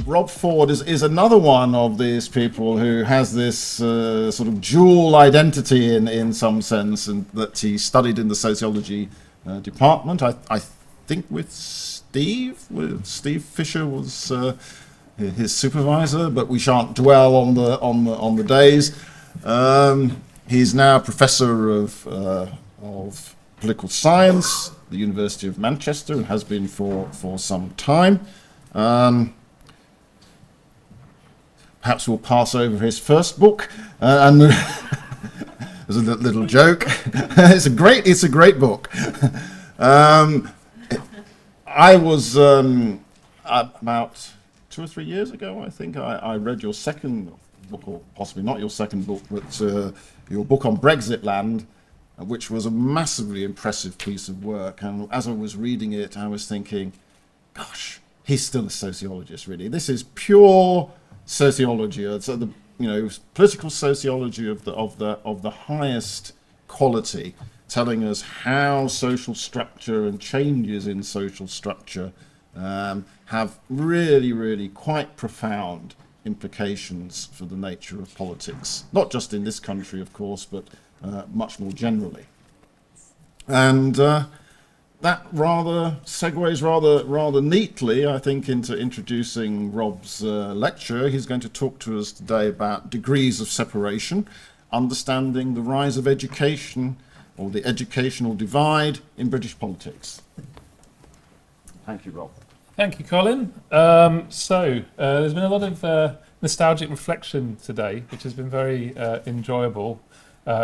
Rob Ford is another one of these people who has this sort of dual identity in some sense, and that he studied in the sociology department. I think with Steve Fisher was his supervisor, but we shan't dwell on the days. He's now professor of political science at the University of Manchester, and has been for some time. Perhaps we'll pass over his first book, and there's a little joke. It's a great book. I was about 2 or 3 years ago, I think, I read your second book, or possibly not your second book, but your book on Brexitland, which was a massively impressive piece of work. And as I was reading it, I was thinking, gosh, he's still a sociologist, really. This is pure sociology. It's political sociology of the highest quality, telling us how social structure and changes in social structure have really, really quite profound implications for the nature of politics, not just in this country, of course, but much more generally. And that segues rather neatly, I think, into introducing Rob's lecture. He's going to talk to us today about degrees of separation, understanding the rise of education, or the educational divide in British politics. Thank you, Rob. Thank you, Colin. There's been a lot of nostalgic reflection today, which has been very enjoyable.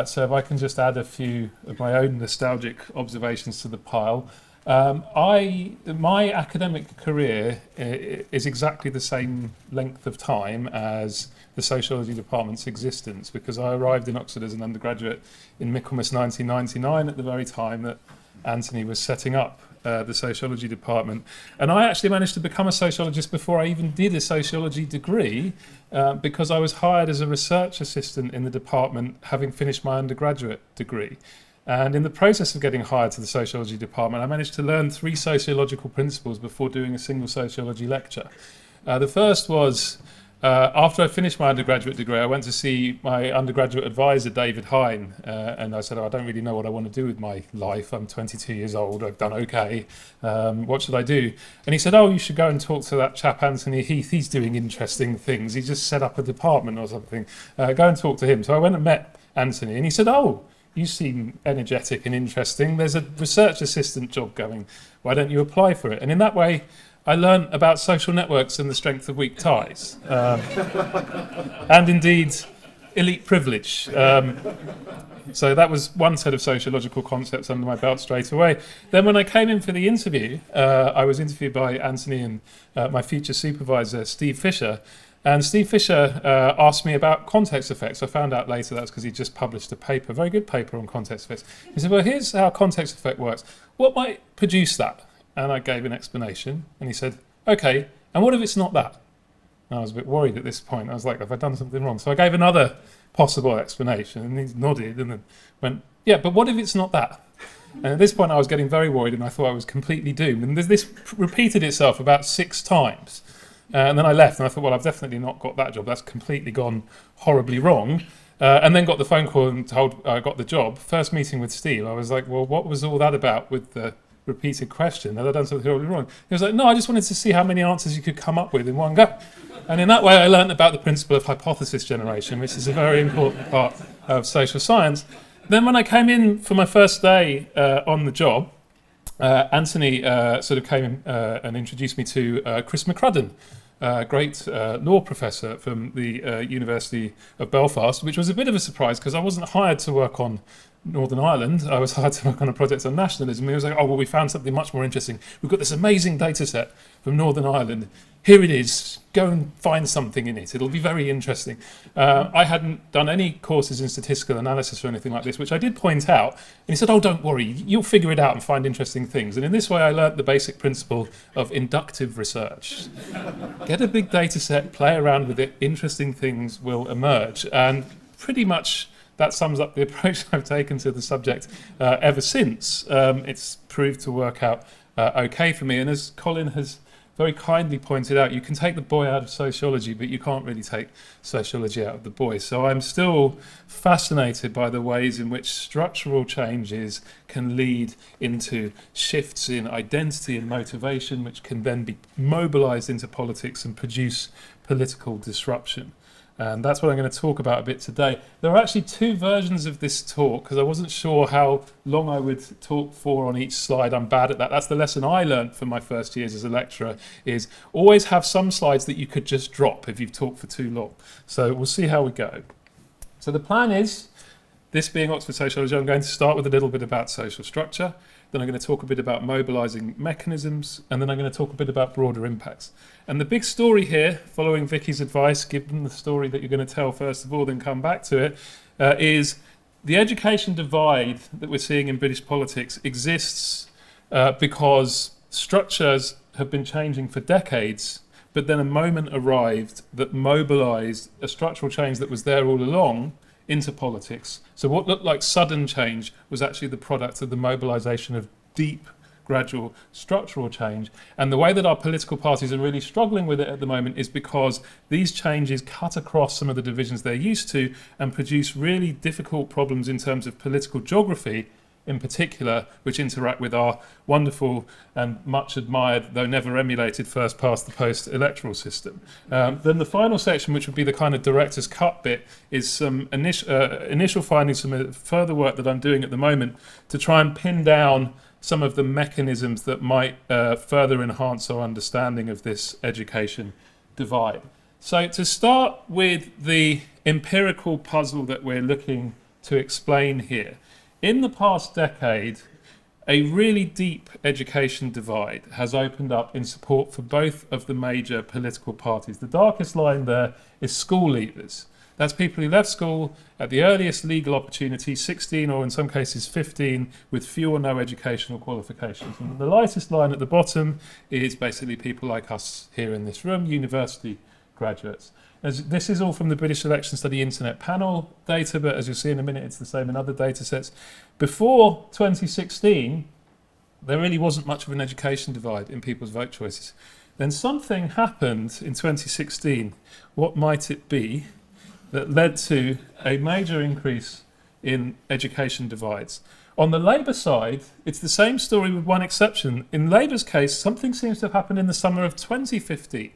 So if I can just add a few of my own nostalgic observations to the pile. My academic career is exactly the same length of time as the sociology department's existence, because I arrived in Oxford as an undergraduate in Michaelmas 1999, at the very time that Anthony was setting up the sociology department. And I actually managed to become a sociologist before I even did a sociology degree, because I was hired as a research assistant in the department, having finished my undergraduate degree. And in the process of getting hired to the sociology department, I managed to learn 3 sociological principles before doing a single sociology lecture. The first was, after I finished my undergraduate degree, I went to see my undergraduate advisor, David Hine, and I said, I don't really know what I want to do with my life. I'm 22 years old, I've done okay. What should I do? And he said, you should go and talk to that chap, Anthony Heath. He's doing interesting things. He just set up a department or something. Go and talk to him. So I went and met Anthony, and he said, you seem energetic and interesting. There's a research assistant job going. Why don't you apply for it? And in that way, I learned about social networks and the strength of weak ties, and indeed elite privilege. So that was one set of sociological concepts under my belt straight away. Then when I came in for the interview, I was interviewed by Anthony and my future supervisor, Steve Fisher. And Steve Fisher asked me about context effects. I found out later that's because he just published a paper, a very good paper on context effects. He said, well, here's how context effect works. What might produce that? And I gave an explanation, and he said, okay, and what if it's not that? And I was a bit worried at this point. I was like, have I done something wrong? So I gave another possible explanation, and he nodded and then went, yeah, but what if it's not that? And at this point I was getting very worried, and I thought I was completely doomed. And this repeated itself about 6 times. And then I left, and I thought, well, I've definitely not got that job. That's completely gone horribly wrong. And then got the phone call and told I got the job. First meeting with Steve, I was like, well, what was all that about with the repeated question? Had I done something horribly wrong? He was like, no, I just wanted to see how many answers you could come up with in one go. And in that way, I learned about the principle of hypothesis generation, which is a very important part of social science. Then when I came in for my first day on the job, Anthony sort of came and introduced me to Chris McCrudden, great law professor from the University of Belfast, which was a bit of a surprise because I wasn't hired to work on Northern Ireland. I was hired to work on a project on nationalism. He was like, we found something much more interesting. We've got this amazing data set from Northern Ireland. Here it is. Go and find something in it. It'll be very interesting. I hadn't done any courses in statistical analysis or anything like this, which I did point out. And he said, don't worry, you'll figure it out and find interesting things. And in this way, I learnt the basic principle of inductive research. Get a big data set, play around with it, interesting things will emerge. And pretty much that sums up the approach I've taken to the subject ever since. It's proved to work out okay for me. And as Colin has very kindly pointed out, you can take the boy out of sociology, but you can't really take sociology out of the boy. So I'm still fascinated by the ways in which structural changes can lead into shifts in identity and motivation, which can then be mobilized into politics and produce political disruption. And that's what I'm going to talk about a bit today. There are actually two versions of this talk because I wasn't sure how long I would talk for on each slide. I'm bad at that. That's the lesson I learned from my first years as a lecturer, is always have some slides that you could just drop if you've talked for too long. So we'll see how we go. So the plan is, this being Oxford Sociology, I'm going to start with a little bit about social structure. Then I'm going to talk a bit about mobilising mechanisms, and then I'm going to talk a bit about broader impacts. And the big story here, following Vicky's advice, given the story that you're going to tell first of all, then come back to it, is the education divide that we're seeing in British politics exists because structures have been changing for decades, but then a moment arrived that mobilised a structural change that was there all along into politics. So what looked like sudden change was actually the product of the mobilisation of deep, gradual structural change. And the way that our political parties are really struggling with it at the moment is because these changes cut across some of the divisions they're used to and produce really difficult problems in terms of political geography, in particular, which interact with our wonderful and much admired, though never emulated, first past the post electoral system. Then the final section, which would be the kind of director's cut bit, is some initial findings, some further work that I'm doing at the moment to try and pin down some of the mechanisms that might further enhance our understanding of this education divide. So to start with the empirical puzzle that we're looking to explain here, in the past decade, a really deep education divide has opened up in support for both of the major political parties. The darkest line there is school leavers. That's people who left school at the earliest legal opportunity, 16 or in some cases 15, with few or no educational qualifications. And the lightest line at the bottom is basically people like us here in this room, university graduates. This is all from the British Election Study Internet Panel data, but as you'll see in a minute, it's the same in other data sets. Before 2016, there really wasn't much of an education divide in people's vote choices. Then something happened in 2016. What might it be that led to a major increase in education divides? On the Labour side, it's the same story with one exception. In Labour's case, something seems to have happened in the summer of 2015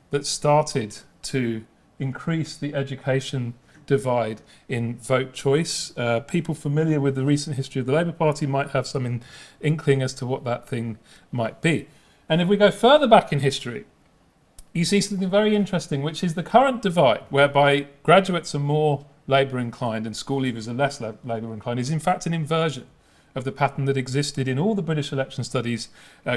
that started to increase the education divide in vote choice. People familiar with the recent history of the Labour Party might have some inkling as to what that thing might be. And if we go further back in history, you see something very interesting, which is the current divide, whereby graduates are more Labour inclined and school leavers are less Labour inclined, is in fact an inversion of the pattern that existed in all the British election studies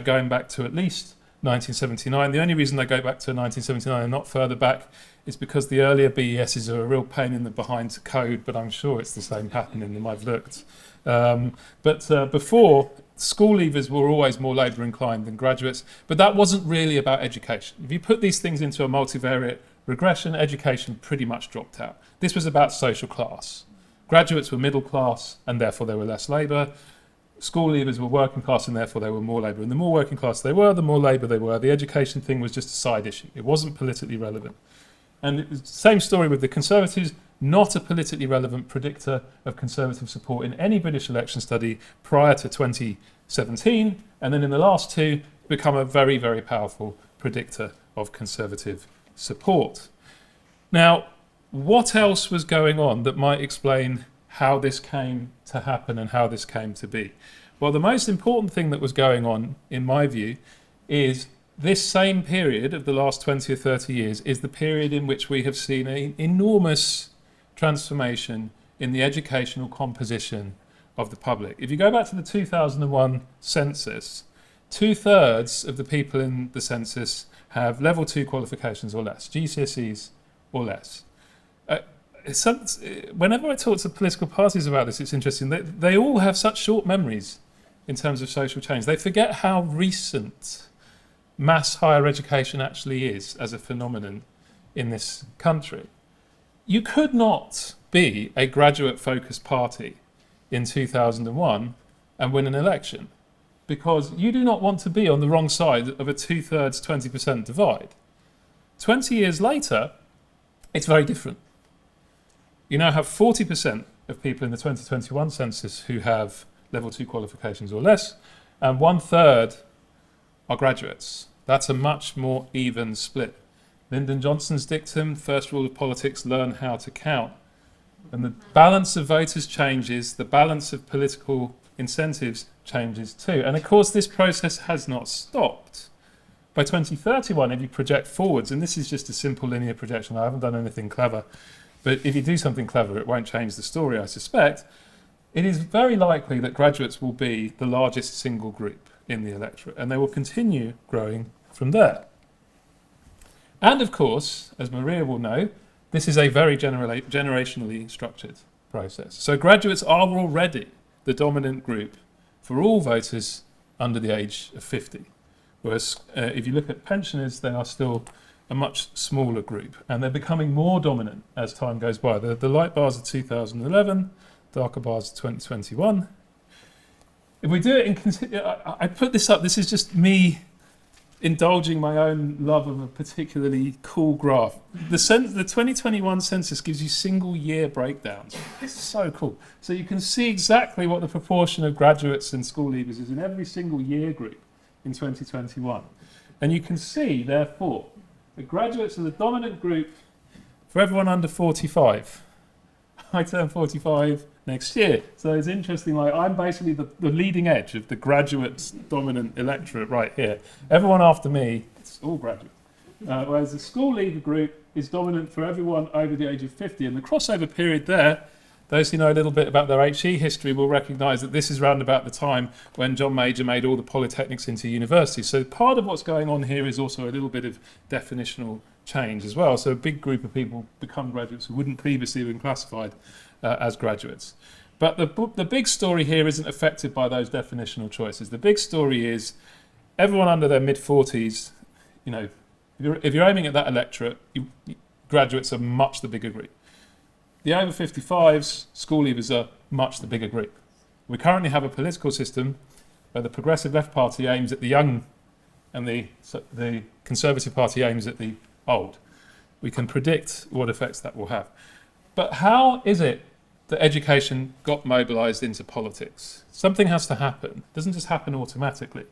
going back to at least 1979. The only reason I go back to 1979 and not further back is because the earlier BESs are a real pain in the behind to code, but I'm sure it's the same pattern in them. I've looked. But before, school leavers were always more Labour inclined than graduates, but that wasn't really about education. If you put these things into a multivariate regression, education pretty much dropped out. This was about social class. Graduates were middle class and therefore they were less Labour. School leavers were working class and therefore they were more Labour. And the more working class they were, the more Labour they were. The education thing was just a side issue. It wasn't politically relevant. And it was the same story with the Conservatives, not a politically relevant predictor of Conservative support in any British election study prior to 2017. And then in the last two, become a very, very powerful predictor of Conservative support. Now, what else was going on that might explain how this came to happen and how this came to be? Well, the most important thing that was going on, in my view, is this same period of the last 20 or 30 years is the period in which we have seen an enormous transformation in the educational composition of the public. If you go back to the 2001 census, 2/3 of the people in the census have level 2 qualifications or less, GCSEs or less. Whenever I talk to political parties about this, it's interesting. They all have such short memories in terms of social change. They forget how recent mass higher education actually is as a phenomenon in this country. You could not be a graduate-focused party in 2001 and win an election. because you do not want to be on the wrong side of a 2/3, 20% divide. 20 years later, it's very different. You now have 40% of people in the 2021 census who have level 2 qualifications or less, and 1/3 are graduates. That's a much more even split. Lyndon Johnson's dictum, first rule of politics, learn how to count. And the balance of voters changes, the balance of political incentives changes too. And of course, this process has not stopped. By 2031, if you project forwards, and this is just a simple linear projection, I haven't done anything clever, but if you do something clever, it won't change the story, I suspect. It is very likely that graduates will be the largest single group in the electorate, and they will continue growing from there. And of course, as Maria will know, this is a very generationally structured process. So graduates are already the dominant group for all voters under the age of 50. Whereas if you look at pensioners, they are still a much smaller group, and they're becoming more dominant as time goes by. The light bars are 2011, darker bars are 2021. If we do it I put this up, this is just me indulging my own love of a particularly cool graph. The 2021 census gives you single year breakdowns. It's so cool. So you can see exactly what the proportion of graduates and school leavers is in every single year group in 2021. And you can see, therefore, the graduates are the dominant group for everyone under 45. I turn 45 next year. So it's interesting, like I'm basically the leading edge of the graduate dominant electorate right here. Everyone after me, it's all graduate. Whereas the school leaver group is dominant for everyone over the age of 50. And the crossover period there, those who know a little bit about their HE history will recognise that this is round about the time when John Major made all the polytechnics into universities. So part of what's going on here is also a little bit of definitional change as well. So a big group of people become graduates who wouldn't previously have been classified as graduates. But the big story here isn't affected by those definitional choices. The big story is everyone under their mid-40s, you know, if you're aiming at that electorate, graduates are much the bigger group. The over 55s, school leavers are much the bigger group. We currently have a political system where the Progressive Left Party aims at the young and the Conservative Party aims at the old. We can predict what effects that will have. But how is it that education got mobilised into politics? Something has to happen. It doesn't just happen automatically.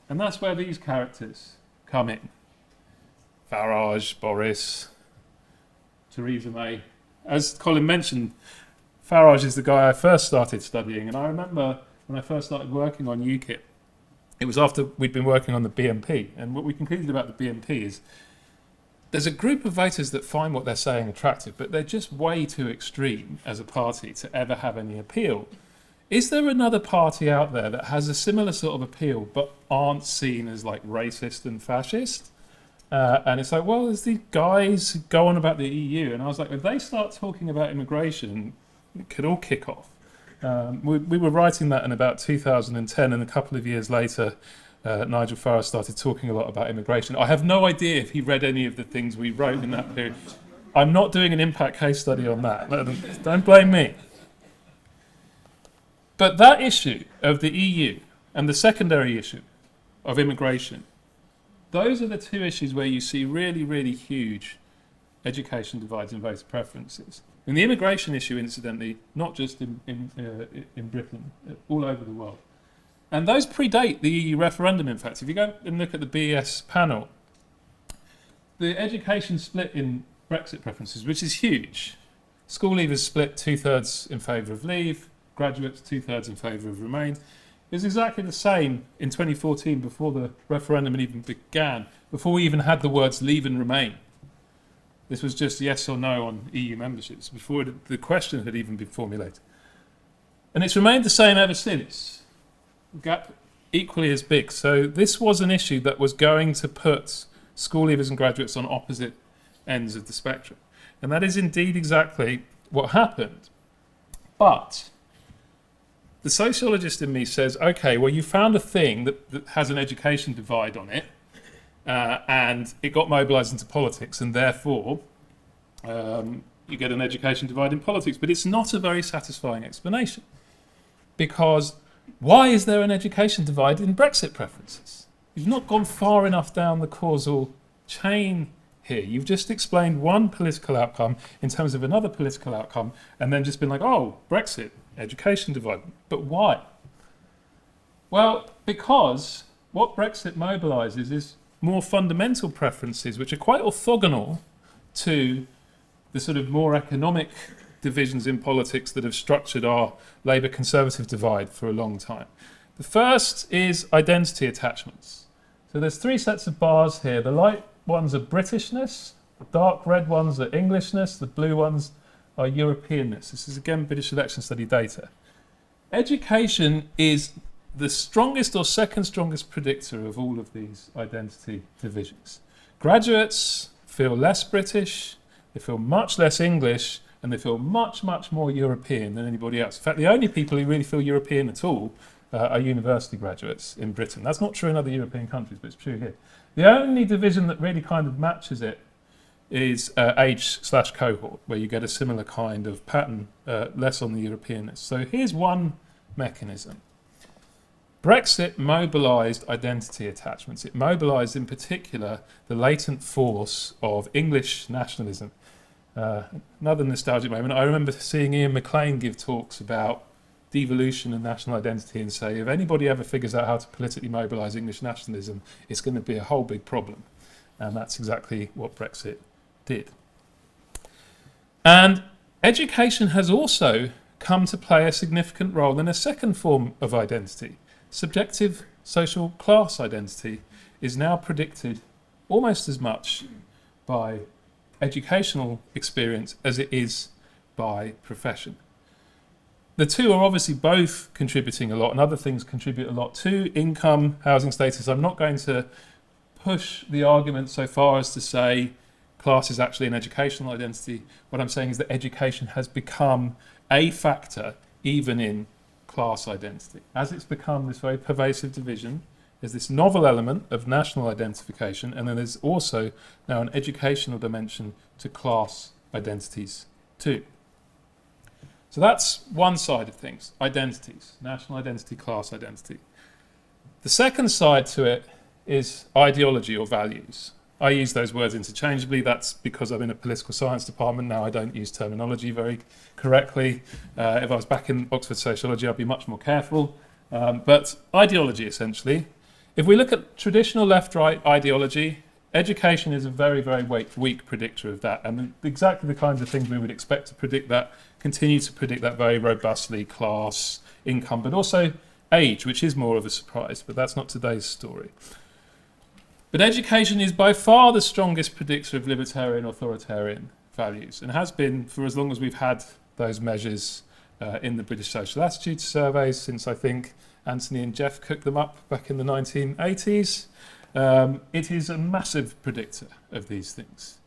And that's where these characters come in. Farage, Boris, Theresa May. As Colin mentioned, Farage is the guy I first started studying, and I remember when I first started working on UKIP, it was after we'd been working on the BNP, and what we concluded about the BNP is there's a group of voters that find what they're saying attractive, but they're just way too extreme as a party to ever have any appeal. Is there another party out there that has a similar sort of appeal but aren't seen as like racist and fascist? And it's like, well, there's these guys who go on about the EU, and I was like, if they start talking about immigration, it could all kick off. We were writing that in about 2010, and a couple of years later, Nigel Farage started talking a lot about immigration. I have no idea if he read any of the things we wrote in that period. I'm not doing an impact case study on that. Don't blame me. But that issue of the EU and the secondary issue of immigration, those are the two issues where you see really, really huge education divides in voter preferences. And the immigration issue, incidentally, not just in Britain, all over the world. And those predate the EU referendum, in fact. If you go and look at the BES panel, the education split in Brexit preferences, which is huge. School leavers split 2/3 in favour of leave, graduates 2/3 in favour of remain. It was exactly the same in 2014 before the referendum even began, before we even had the words leave and remain. This was just yes or no on EU memberships, before the question had even been formulated. And it's remained the same ever since. Gap equally as big. So this was an issue that was going to put school leavers and graduates on opposite ends of the spectrum. And that is indeed exactly what happened. But the sociologist in me says, okay, well, you found a thing that has an education divide on it, and it got mobilised into politics, and therefore you get an education divide in politics. But it's not a very satisfying explanation, because why is there an education divide in Brexit preferences? You've not gone far enough down the causal chain here. You've just explained one political outcome in terms of another political outcome and then just been like, oh, Brexit, education divide. But why? Well, because what Brexit mobilises is more fundamental preferences which are quite orthogonal to the sort of more economic divisions in politics that have structured our Labour-Conservative divide for a long time. The first is identity attachments. So there's three sets of bars here. The light ones are Britishness, the dark red ones are Englishness, the blue ones are Europeanness. This is again British election study data. Education is the strongest or second strongest predictor of all of these identity divisions. Graduates feel less British, they feel much less English, and they feel much, much more European than anybody else. In fact, the only people who really feel European at all are university graduates in Britain. That's not true in other European countries, but it's true here. The only division that really kind of matches it is age/cohort, where you get a similar kind of pattern, less on the Europeanness. So here's one mechanism. Brexit mobilised identity attachments. It mobilised in particular the latent force of English nationalism. Another nostalgic moment. I remember seeing Ian McLean give talks about devolution and national identity and say, if anybody ever figures out how to politically mobilise English nationalism, it's going to be a whole big problem. And that's exactly what Brexit did. And education has also come to play a significant role in a second form of identity. Subjective social class identity is now predicted almost as much by educational experience as it is by profession. The two are obviously both contributing a lot, and other things contribute a lot too. Income, housing status. I'm not going to push the argument so far as to say class is actually an educational identity. What I'm saying is that education has become a factor even in class identity. As it's become this very pervasive division, there's this novel element of national identification, and then there's also now an educational dimension to class identities too. So that's one side of things, identities, national identity, class identity. The second side to it is ideology or values. I use those words interchangeably. That's because I'm in a political science department now. I don't use terminology very correctly. If I was back in Oxford sociology, I'd be much more careful. But ideology, essentially. If we look at traditional left-right ideology, education is a very, very weak predictor of that. And exactly the kinds of things we would expect to predict that continue to predict that very robustly: class, income, but also age, which is more of a surprise. But that's not today's story. But education is by far the strongest predictor of libertarian authoritarian values, and has been for as long as we've had those measures in the British social attitude surveys, since I think Anthony and Jeff cooked them up back in the 1980s. It is a massive predictor of these things.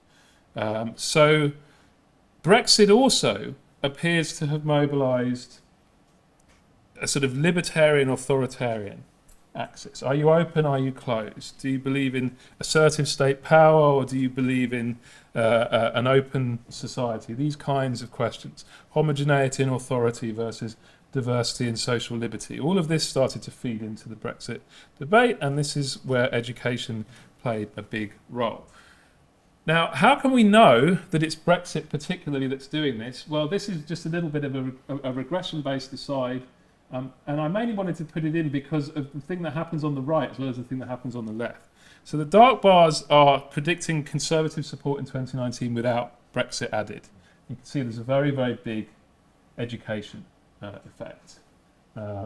So Brexit also appears to have mobilised a sort of libertarian authoritarian axis. Are you open? Are you closed? Do you believe in assertive state power, or do you believe in an open society? These kinds of questions. Homogeneity and authority versus diversity and social liberty. All of this started to feed into the Brexit debate, and this is where education played a big role. Now, how can we know that it's Brexit particularly that's doing this? Well, this is just a little bit of a regression-based aside. And I mainly wanted to put it in because of the thing that happens on the right as well as the thing that happens on the left. So the dark bars are predicting Conservative support in 2019 without Brexit added. You can see there's a very, very big education effect.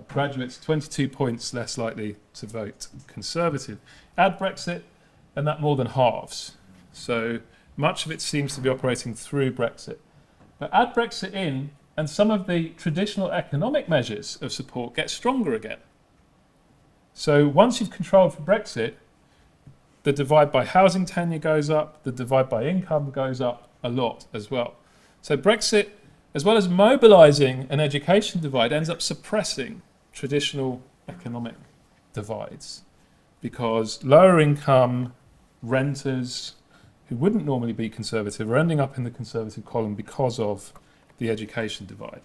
Graduates 22 points less likely to vote Conservative. Add Brexit and that more than halves. So much of it seems to be operating through Brexit. But add Brexit in, and some of the traditional economic measures of support get stronger again. So once you've controlled for Brexit, the divide by housing tenure goes up, the divide by income goes up a lot as well. So Brexit, as well as mobilising an education divide, ends up suppressing traditional economic divides, because lower income renters who wouldn't normally be Conservative are ending up in the Conservative column because of the education divide.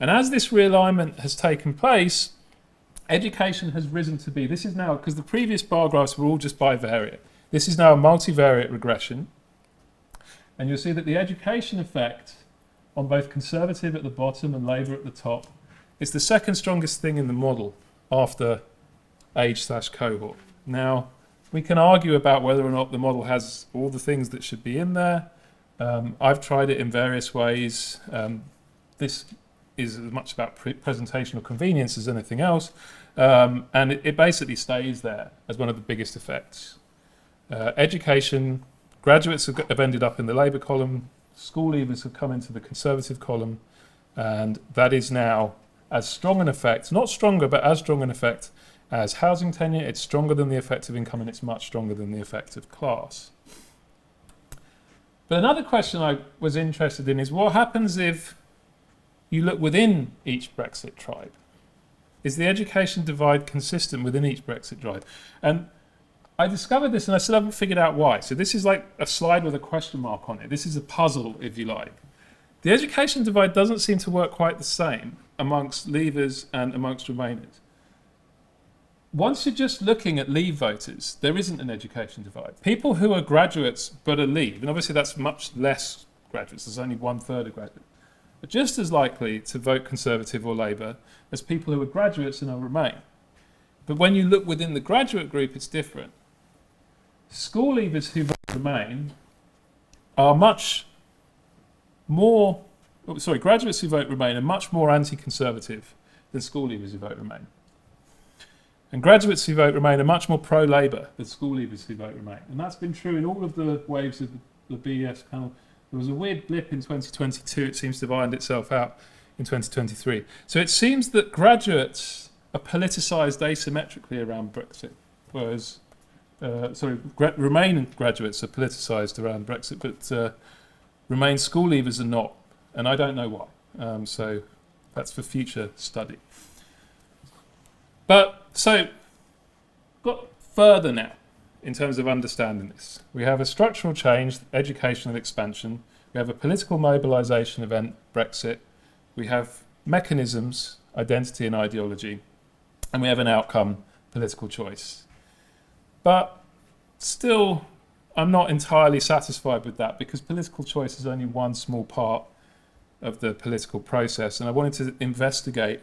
And as this realignment has taken place, education has risen to be, this is now, because the previous bar graphs were all just bivariate. This is now a multivariate regression. And you'll see that the education effect on both Conservative at the bottom and Labour at the top is the second strongest thing in the model after age/cohort. Now, we can argue about whether or not the model has all the things that should be in there. I've tried it in various ways. This is as much about presentational convenience as anything else. And it basically stays there as one of the biggest effects. Education, graduates have ended up in the Labour column, school leavers have come into the Conservative column, and that is now as strong an effect, not stronger, but as strong an effect as housing tenure. It's stronger than the effect of income, and it's much stronger than the effect of class. But another question I was interested in is what happens if you look within each Brexit tribe? Is the education divide consistent within each Brexit tribe? And I discovered this and I still haven't figured out why. So this is like a slide with a question mark on it. This is a puzzle, if you like. The education divide doesn't seem to work quite the same amongst leavers and amongst remainers. Once you're just looking at leave voters, there isn't an education divide. People who are graduates but are leave, and obviously that's much less graduates, there's only 1/3 of graduates, are just as likely to vote Conservative or Labour as people who are graduates and are Remain. But when you look within the graduate group, it's different. School leavers who vote Remain are much more, graduates who vote Remain are much more anti-Conservative than school leavers who vote Remain. And graduates who vote Remain are much more pro-Labour than school leavers who vote Remain. And that's been true in all of the waves of the BES panel. There was a weird blip in 2022. It seems to have ironed itself out in 2023. So it seems that graduates are politicised asymmetrically around Brexit, whereas Remain graduates are politicised around Brexit, but Remain school leavers are not, and I don't know why. So that's for future study. But so, got further now in terms of understanding this. We have a structural change, educational expansion. We have a political mobilisation event, Brexit. We have mechanisms, identity and ideology. And we have an outcome, political choice. But still, I'm not entirely satisfied with that because political choice is only one small part of the political process. And I wanted to investigate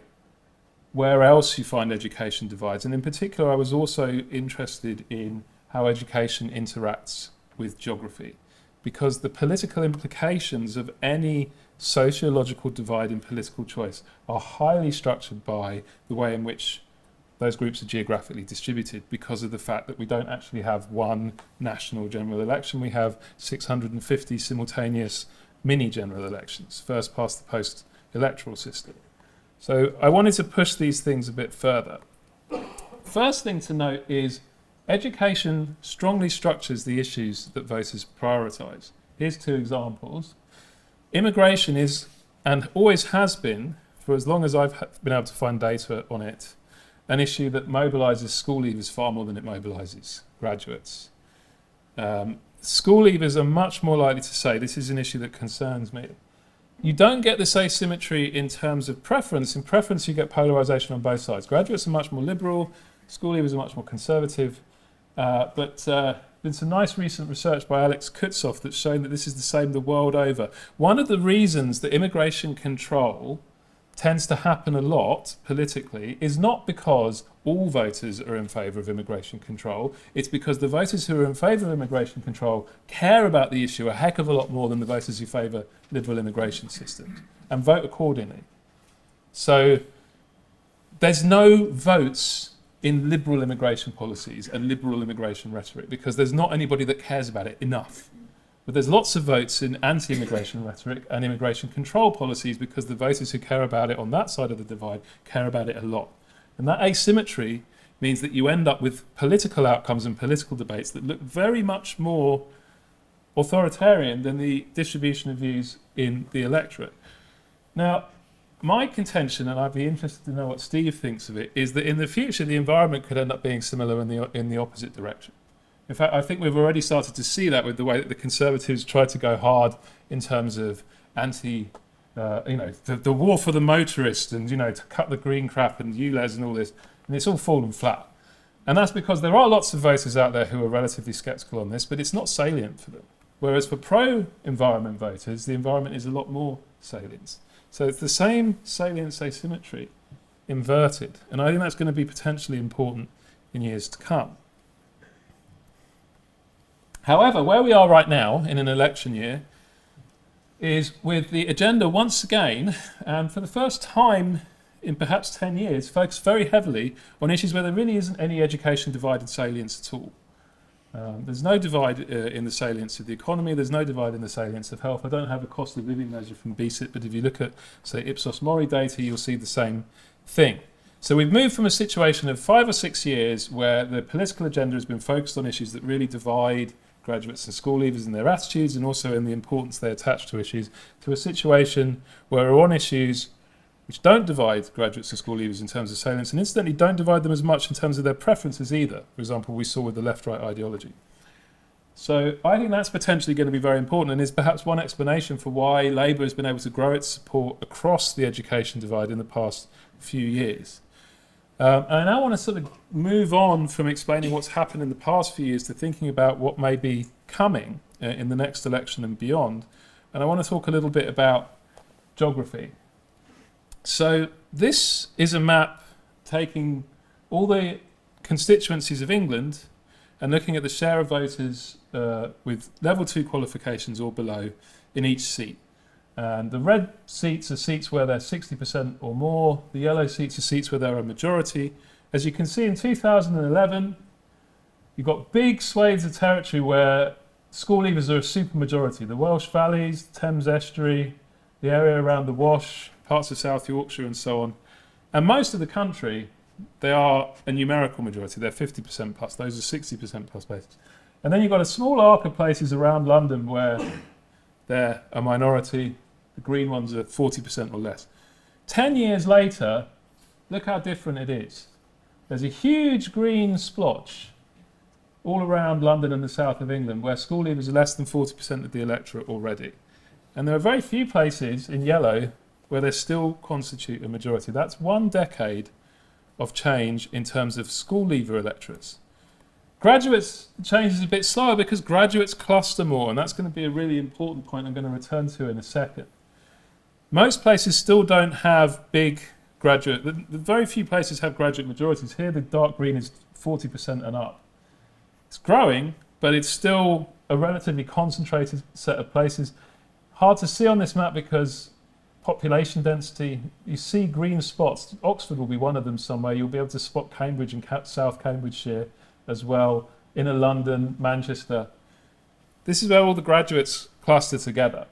where else you find education divides. And in particular, I was also interested in how education interacts with geography, because the political implications of any sociological divide in political choice are highly structured by the way in which those groups are geographically distributed, because of the fact that we don't actually have one national general election. We have 650 simultaneous mini general elections, first past the post electoral system. So I wanted to push these things a bit further. First thing to note is education strongly structures the issues that voters prioritise. Here's two examples. Immigration is, and always has been, for as long as I've been able to find data on it, an issue that mobilises school leavers far more than it mobilises graduates. School leavers are much more likely to say, this is an issue that concerns me. You don't get this asymmetry in terms of preference. In preference, you get polarisation on both sides. Graduates are much more liberal, school leavers are much more conservative. But there's some nice recent research by Alex Kutzoff that's shown that this is the same the world over. One of the reasons that immigration control tends to happen a lot politically is not because all voters are in favour of immigration control. It's because the voters who are in favour of immigration control care about the issue a heck of a lot more than the voters who favour liberal immigration systems and vote accordingly. So there's no votes in liberal immigration policies and liberal immigration rhetoric because there's not anybody that cares about it enough. But there's lots of votes in anti-immigration rhetoric and immigration control policies because the voters who care about it on that side of the divide care about it a lot. And that asymmetry means that you end up with political outcomes and political debates that look very much more authoritarian than the distribution of views in the electorate. Now, my contention, and I'd be interested to know what Steve thinks of it, is that in the future the environment could end up being similar in the opposite direction. In fact, I think we've already started to see that with the way that the Conservatives try to go hard in terms of the war for the motorist and, to cut the green crap and ULEZ and all this. And it's all fallen flat. And that's because there are lots of voters out there who are relatively sceptical on this, but it's not salient for them. Whereas for pro-environment voters, the environment is a lot more salient. So it's the same salience asymmetry inverted. And I think that's going to be potentially important in years to come. However, where we are right now in an election year is with the agenda once again, and for the first time in perhaps 10 years, focused very heavily on issues where there really isn't any education divide and salience at all. There's no divide in the salience of the economy, there's no divide in the salience of health. I don't have a cost of living measure from BSIT, but if you look at, say, Ipsos Mori data, you'll see the same thing. So we've moved from a situation of 5 or 6 years where the political agenda has been focused on issues that really divide graduates and school leavers in their attitudes and also in the importance they attach to issues, to a situation where we're on issues which don't divide graduates and school leavers in terms of salience, and incidentally don't divide them as much in terms of their preferences either. For example, we saw with the left-right ideology. So I think that's potentially going to be very important and is perhaps one explanation for why Labour has been able to grow its support across the education divide in the past few years. And I now want to sort of move on from explaining what's happened in the past few years to thinking about what may be coming in the next election and beyond. And I want to talk a little bit about geography. So this is a map taking all the constituencies of England and looking at the share of voters with level 2 qualifications or below in each seat. And the red seats are seats where they're 60% or more. The yellow seats are seats where they're a majority. As you can see in 2011, you've got big swathes of territory where school leavers are a supermajority. The Welsh Valleys, Thames Estuary, the area around the Wash, parts of South Yorkshire and so on. And most of the country, they are a numerical majority. They're 50% plus. Those are 60% plus places. And then you've got a small arc of places around London where they're a minority. The green ones are 40% or less. 10 years later, look how different it is. There's a huge green splotch all around London and the south of England where school leavers are less than 40% of the electorate already. And there are very few places in yellow where they still constitute a majority. That's 1 decade of change in terms of school leaver electorates. Graduates change is a bit slower because graduates cluster more, and that's going to be a really important point I'm going to return to in a second. Most places still don't have big graduate, very few places have graduate majorities. Here the dark green is 40% and up. It's growing, but it's still a relatively concentrated set of places. Hard to see on this map because population density, you see green spots. Oxford will be one of them somewhere. You'll be able to spot Cambridge and South Cambridgeshire as well, inner London, Manchester. This is where all the graduates cluster together.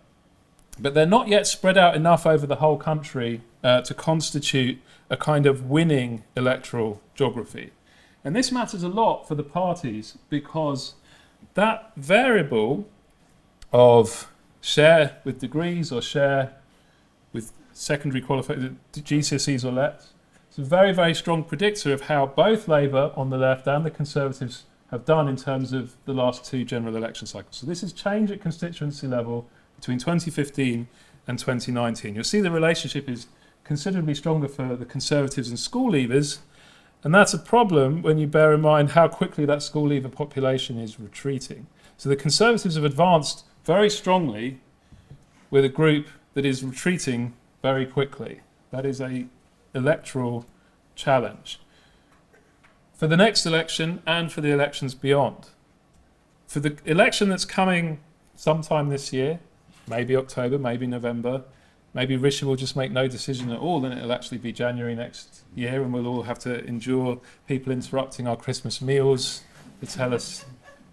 But they're not yet spread out enough over the whole country to constitute a kind of winning electoral geography. And this matters a lot for the parties because that variable of share with degrees or share with secondary qualifications, GCSEs or less, it's a very, very strong predictor of how both Labour on the left and the Conservatives have done in terms of the last 2 general election cycles. So this is change at constituency level between 2015 and 2019. You'll see the relationship is considerably stronger for the Conservatives and school leavers, and that's a problem when you bear in mind how quickly that school leaver population is retreating. So the Conservatives have advanced very strongly with a group that is retreating very quickly. That is an electoral challenge for the next election and for the elections beyond. For the election that's coming sometime this year, maybe October, maybe November, maybe Rishi will just make no decision at all and it'll actually be January next year and we'll all have to endure people interrupting our Christmas meals to tell us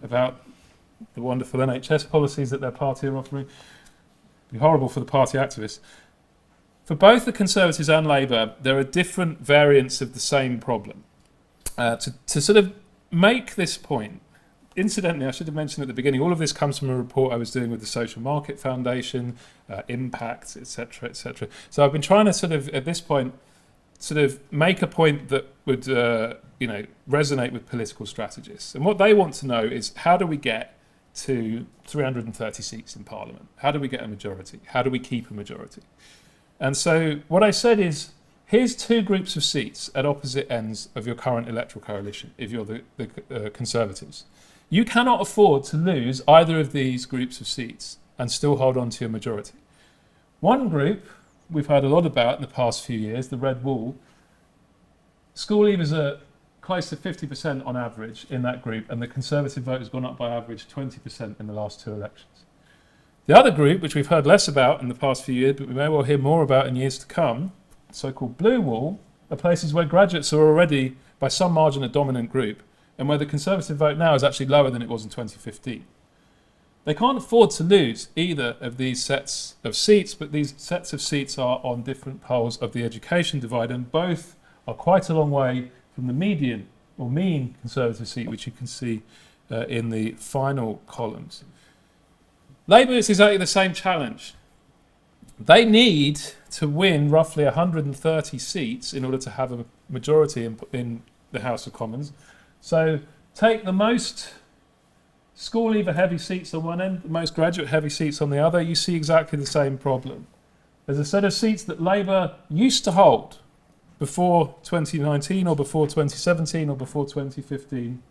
about the wonderful NHS policies that their party are offering. It'd be horrible for the party activists. For both the Conservatives and Labour, there are different variants of the same problem. To sort of make this point, incidentally, I should have mentioned at the beginning, all of this comes from a report I was doing with the Social Market Foundation, Impact, etc., etc. So I've been trying to sort of, at this point, sort of make a point that would, resonate with political strategists. And what they want to know is how do we get to 330 seats in Parliament? How do we get a majority? How do we keep a majority? And so what I said is, here's two groups of seats at opposite ends of your current electoral coalition, if you're the Conservatives. You cannot afford to lose either of these groups of seats and still hold on to your majority. One group we've heard a lot about in the past few years, the Red Wall. School leavers are close to 50% on average in that group, and the Conservative vote has gone up by average 20% in the last two elections. The other group, which we've heard less about in the past few years, but we may well hear more about in years to come, the so-called Blue Wall, are places where graduates are already, by some margin, a dominant group, and where the Conservative vote now is actually lower than it was in 2015. They can't afford to lose either of these sets of seats, but these sets of seats are on different poles of the education divide, and both are quite a long way from the median or mean Conservative seat, which you can see in the final columns. Labour is exactly the same challenge. They need to win roughly 130 seats in order to have a majority in the House of Commons. So take the most school leaver heavy seats on one end, the most graduate heavy seats on the other, you see exactly the same problem. There's a set of seats that Labour used to hold before 2019 or before 2017 or before 2015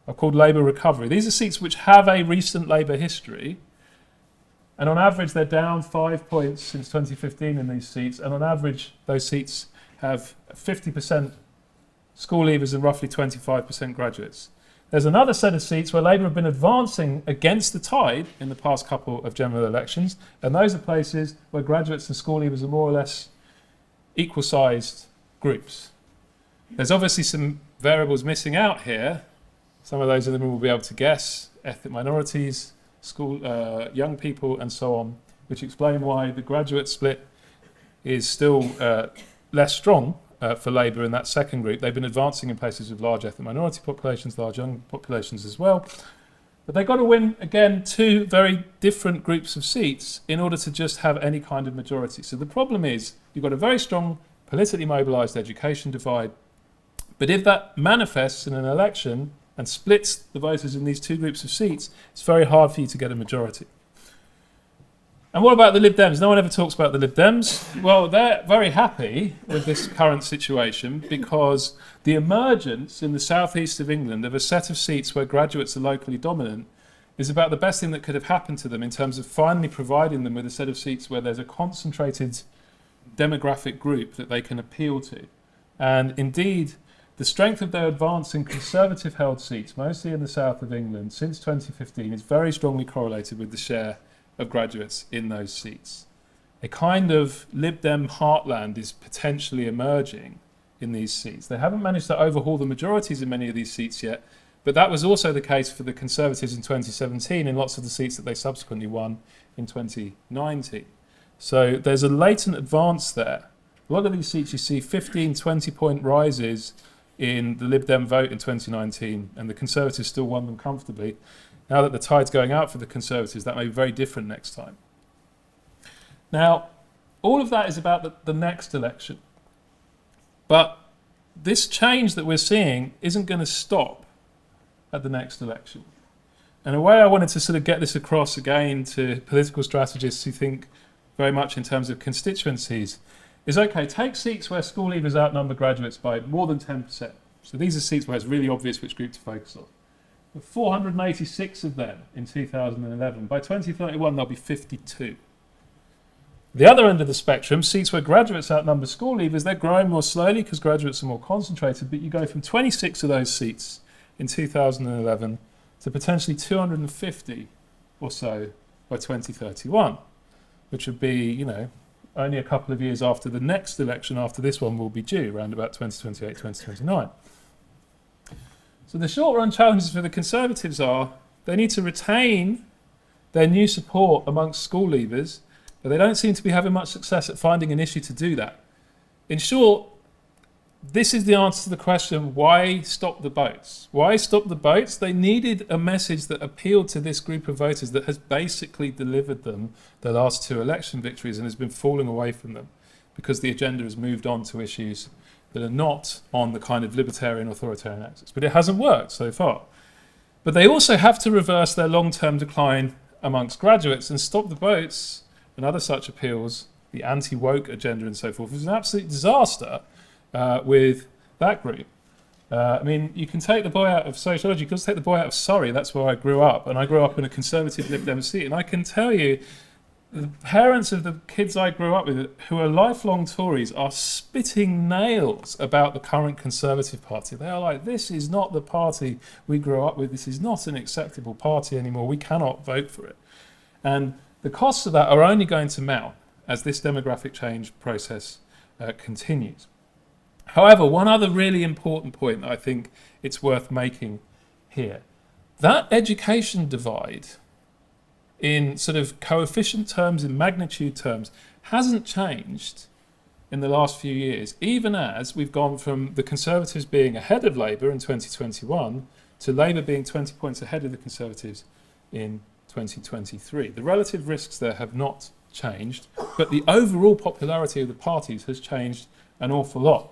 are called Labour recovery. These are seats which have a recent Labour history, and on average they're down 5 points since 2015 in these seats, and on average those seats have 50% school leavers and roughly 25% graduates. There's another set of seats where Labour have been advancing against the tide in the past couple of general elections, and those are places where graduates and school leavers are more or less equal-sized groups. There's obviously some variables missing out here. Some of those of them will be able to guess: ethnic minorities, school, young people, and so on, which explain why the graduate split is still less strong for Labour in that second group. They've been advancing in places with large ethnic minority populations, large young populations as well. But they've got to win, again, two very different groups of seats in order to just have any kind of majority. So the problem is you've got a very strong politically mobilised education divide, but if that manifests in an election and splits the voters in these two groups of seats, it's very hard for you to get a majority. And what about the Lib Dems? No one ever talks about the Lib Dems. Well, they're very happy with this current situation because the emergence in the southeast of England of a set of seats where graduates are locally dominant is about the best thing that could have happened to them in terms of finally providing them with a set of seats where there's a concentrated demographic group that they can appeal to. And indeed, the strength of their advance in Conservative-held seats, mostly in the south of England, since 2015 is very strongly correlated with the share of graduates in those seats. A kind of Lib Dem heartland is potentially emerging in these seats. They haven't managed to overhaul the majorities in many of these seats yet, but that was also the case for the Conservatives in 2017 in lots of the seats that they subsequently won in 2019. So there's a latent advance there. A lot of these seats you see 15, 20-point rises in the Lib Dem vote in 2019, and the Conservatives still won them comfortably. Now that the tide's going out for the Conservatives, that may be very different next time. Now, all of that is about the next election. But this change that we're seeing isn't going to stop at the next election. And a way I wanted to sort of get this across again to political strategists who think very much in terms of constituencies is, okay, take seats where school leavers outnumber graduates by more than 10%. So these are seats where it's really obvious which group to focus on. 486 of them in 2011. By 2031, there'll be 52. The other end of the spectrum, seats where graduates outnumber school leavers, they're growing more slowly because graduates are more concentrated, but you go from 26 of those seats in 2011 to potentially 250 or so by 2031, which would be, only a couple of years after the next election after this one will be due, around about 2028, 2029. So the short-run challenges for the Conservatives are they need to retain their new support amongst school leavers, but they don't seem to be having much success at finding an issue to do that. In short, this is the answer to the question, why stop the boats? Why stop the boats? They needed a message that appealed to this group of voters that has basically delivered them the last two election victories and has been falling away from them because the agenda has moved on to issues that are not on the kind of libertarian authoritarian axis. But it hasn't worked so far. But they also have to reverse their long-term decline amongst graduates, and stop the boats and other such appeals the anti-woke agenda and so forth. It was an absolute disaster with that group. I mean, you can take the boy out of sociology, you can also take the boy out of Surrey, that's where I grew up, and I grew up in a conservative Lib Dem seat, and I can tell you, the parents of the kids I grew up with, who are lifelong Tories, are spitting nails about the current Conservative Party. They are like, this is not the party we grew up with, this is not an acceptable party anymore, we cannot vote for it. And the costs of that are only going to mount as this demographic change process continues. However, one other really important point that I think it's worth making here, that education divide in sort of coefficient terms, in magnitude terms, hasn't changed in the last few years, even as we've gone from the Conservatives being ahead of Labour in 2021 to Labour being 20 points ahead of the Conservatives in 2023. The relative risks there have not changed, but the overall popularity of the parties has changed an awful lot.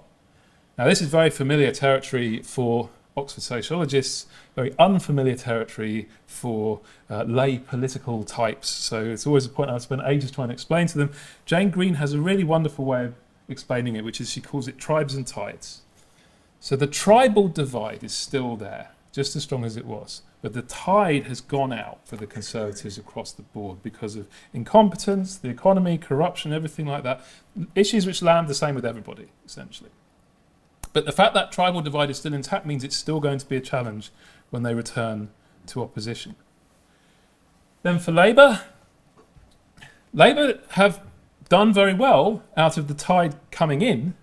Now, this is very familiar territory for Oxford sociologists, very unfamiliar territory for lay political types. So it's always a point I've spent ages trying to explain to them. Jane Green has a really wonderful way of explaining it, which is she calls it tribes and tides. So the tribal divide is still there, just as strong as it was. But the tide has gone out for the Conservatives across the board because of incompetence, the economy, corruption, everything like that. Issues which land the same with everybody, essentially. But the fact that tribal divide is still intact means it's still going to be a challenge when they return to opposition. Then for Labour, Labour have done very well out of the tide coming in,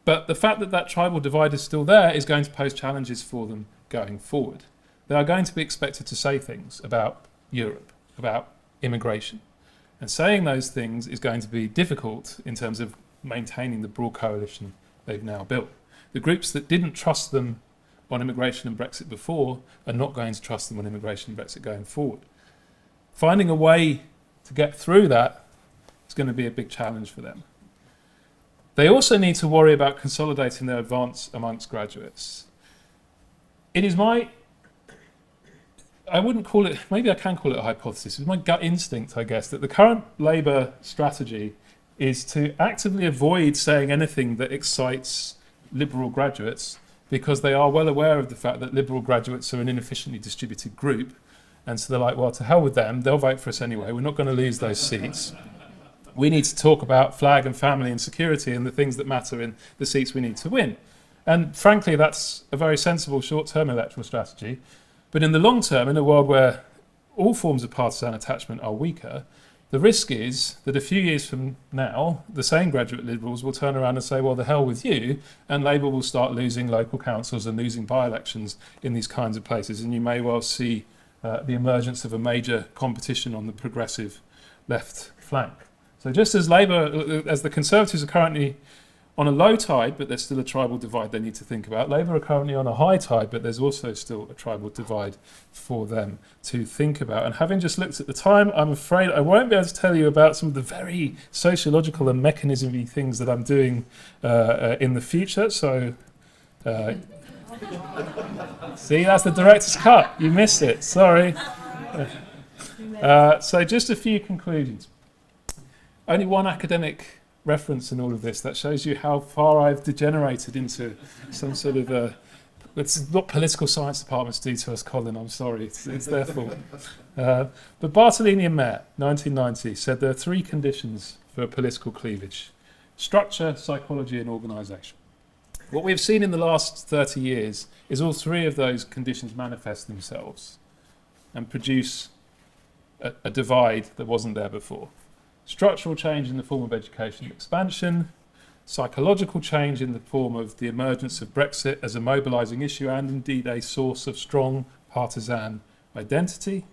but the fact that that tribal divide is still there is going to pose challenges for them going forward. They are going to be expected to say things about Europe, about immigration. And saying those things is going to be difficult in terms of maintaining the broad coalition they've now built. The groups that didn't trust them on immigration and Brexit before are not going to trust them on immigration and Brexit going forward. Finding a way to get through that is going to be a big challenge for them. They also need to worry about consolidating their advance amongst graduates. It is I wouldn't call it, maybe I can call it a hypothesis, it's my gut instinct, I guess, that the current Labour strategy is to actively avoid saying anything that excites liberal graduates, because they are well aware of the fact that liberal graduates are an inefficiently distributed group, and so they're like, well, to hell with them, they'll vote for us anyway, we're not going to lose those seats. We need to talk about flag and family and security and the things that matter in the seats we need to win. And frankly, that's a very sensible short-term electoral strategy. But in the long term, in a world where all forms of partisan attachment are weaker, the risk is that a few years from now, the same graduate Liberals will turn around and say, well, the hell with you, and Labour will start losing local councils and losing by-elections in these kinds of places. And you may well see the emergence of a major competition on the progressive left flank. So just as Labour, as the Conservatives are currently on a low tide, but there's still a tribal divide they need to think about. Labour are currently on a high tide, but there's also still a tribal divide for them to think about. And having just looked at the time, I'm afraid I won't be able to tell you about some of the very sociological and mechanism-y things that I'm doing in the future. So, see, that's the director's cut. You missed it. Sorry. So just a few conclusions. Only one academic reference in all of this. That shows you how far I've degenerated into some sort of it's what political science departments do to us, Colin. I'm sorry, it's their fault. But Bartolini and Mayer, 1990, said there are three conditions for political cleavage: structure, psychology, and organisation. What we've seen in the last 30 years is all three of those conditions manifest themselves and produce a divide that wasn't there before. Structural change in the form of education expansion, psychological change in the form of the emergence of Brexit as a mobilising issue and indeed a source of strong partisan identity,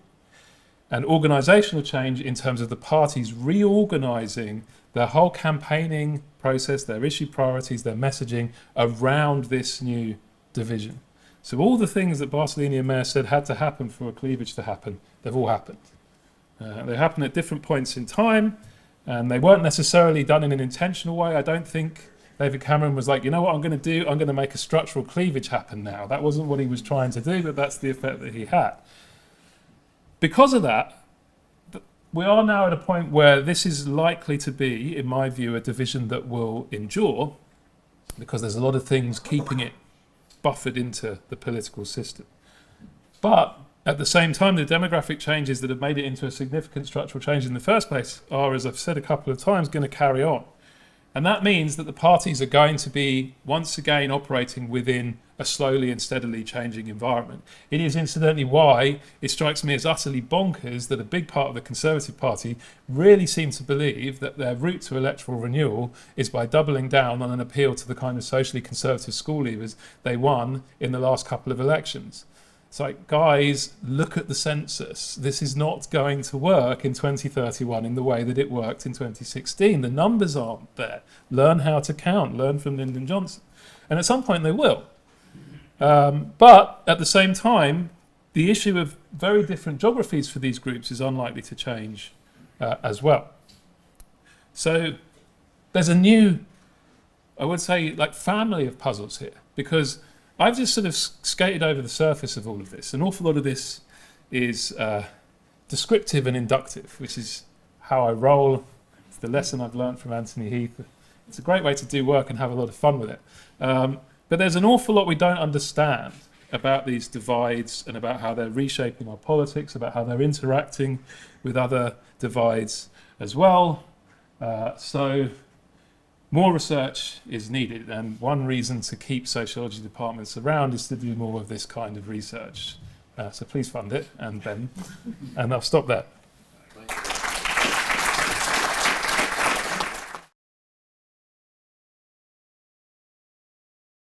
and organisational change in terms of the parties reorganising their whole campaigning process, their issue priorities, their messaging around this new division. So all the things that Bartolini and Mayer said had to happen for a cleavage to happen, they've all happened. They happen at different points in time, and they weren't necessarily done in an intentional way. I don't think David Cameron was like, you know what I'm going to do? I'm going to make a structural cleavage happen now. That wasn't what he was trying to do, but that's the effect that he had. Because of that, we are now at a point where this is likely to be, in my view, a division that will endure, because there's a lot of things keeping it buffered into the political system. But at the same time, the demographic changes that have made it into a significant structural change in the first place are, as I've said a couple of times, going to carry on. And that means that the parties are going to be, once again, operating within a slowly and steadily changing environment. It is incidentally why it strikes me as utterly bonkers that a big part of the Conservative Party really seem to believe that their route to electoral renewal is by doubling down on an appeal to the kind of socially conservative school leavers they won in the last couple of elections. It's like, guys, look at the census. This is not going to work in 2031 in the way that it worked in 2016. The numbers aren't there. Learn how to count. Learn from Lyndon Johnson. And at some point they will. But at the same time, the issue of very different geographies for these groups is unlikely to change as well. So there's a new, I would say, like family of puzzles here, because I've just sort of skated over the surface of all of this. An awful lot of this is descriptive and inductive, which is how I roll. It's the lesson I've learned from Anthony Heath. It's a great way to do work and have a lot of fun with it. But there's an awful lot we don't understand about these divides and about how they're reshaping our politics, about how they're interacting with other divides as well. So more research is needed, and one reason to keep sociology departments around is to do more of this kind of research. So please fund it, and I'll stop there.